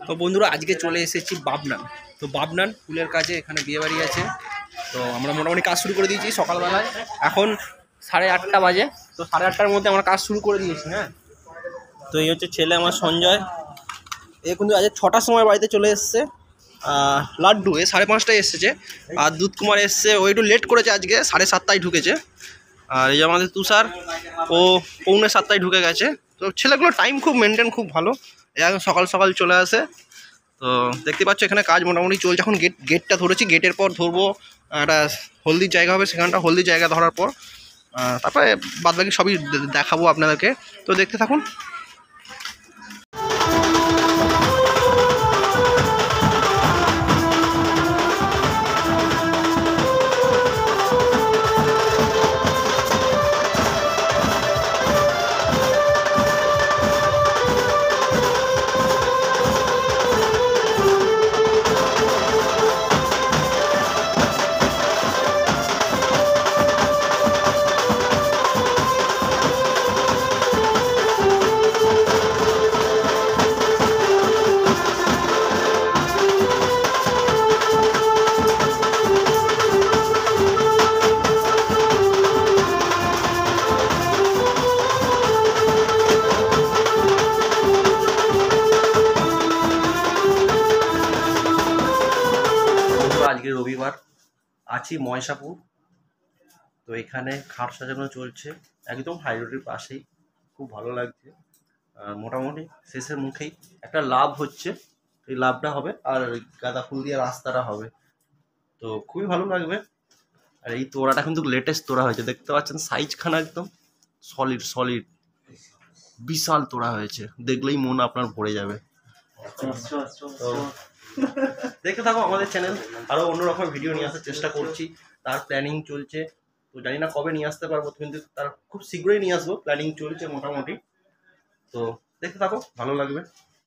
তো বন্ধুরা আজকে চলে এসেছি বাবনান। তো বাবনান ফুলের কাজে এখানে বিয়ে বাড়ি আছে। তো আমরা মোটামুটি কাজ শুরু করে দিয়েছি সকালবেলায়। এখন 8:30 বাজে। তো 8:30টার মধ্যে আমরা কাজ শুরু করে দিয়েছি। হ্যাঁ, তো এই হচ্ছে ছেলে আমার সঞ্জয়। এ কিন্তু আজ 6টার সময় বাড়িতে চলে এসছে। লাড্ডু 5:30টায় এসেছে। আর দুধ কুমার এসছে, ও একটু লেট করেছে আজকে, 7:30টায় ঢুকেছে। আর এই যে আমাদের তুষার, ও 6:45টায় ঢুকে গেছে। তো ছেলেগুলো টাইম খুব মেনটেন খুব ভালো, একদম সকাল সকাল চলে আসে। তো দেখতে পাচ্ছ এখানে কাজ মোটামুটি চলছে। এখন গেটটা ধরেছি, গেটের পর ধরবো একটা হলদির জায়গা হবে, সেখানটা হলদির জায়গা ধরার পর তারপরে বাদবাকি সবই দেখাবো আপনাদেরকে। তো দেখতে থাকুন। আজকে রবিবার, আছি ময়সাপুর। তো এখানে খাট সাজানো চলছে একদম হাই রোডের পাশেই, খুব ভালো লাগছে। আর মোটামুটি শেষের মুখেই একটা লাভ হচ্ছে, এই লাভটা হবে আর গাঁদা ফুল দিয়ে রাস্তাটা হবে। তো খুবই ভালো লাগবে। আর এই তোড়াটা কিন্তু লেটেস্ট তোড়া হয়েছে, দেখতে পাচ্ছেন সাইজখানা একদম সলিড বিশাল তোড়া হয়েছে, দেখলেই মন আপনার ভরে যাবে। তো দেখতে থাকো আমাদের চ্যানেল, আরো অন্যরকম ভিডিও নিয়ে আসার চেষ্টা করছি, তার প্ল্যানিং চলছে। তো জানি না কবে নিয়ে আসতে পারবো, কিন্তু তার খুব শীঘ্রই নিয়ে আসবো, প্ল্যানিং চলছে মোটামুটি। তো দেখতে থাকো, ভালো লাগবে।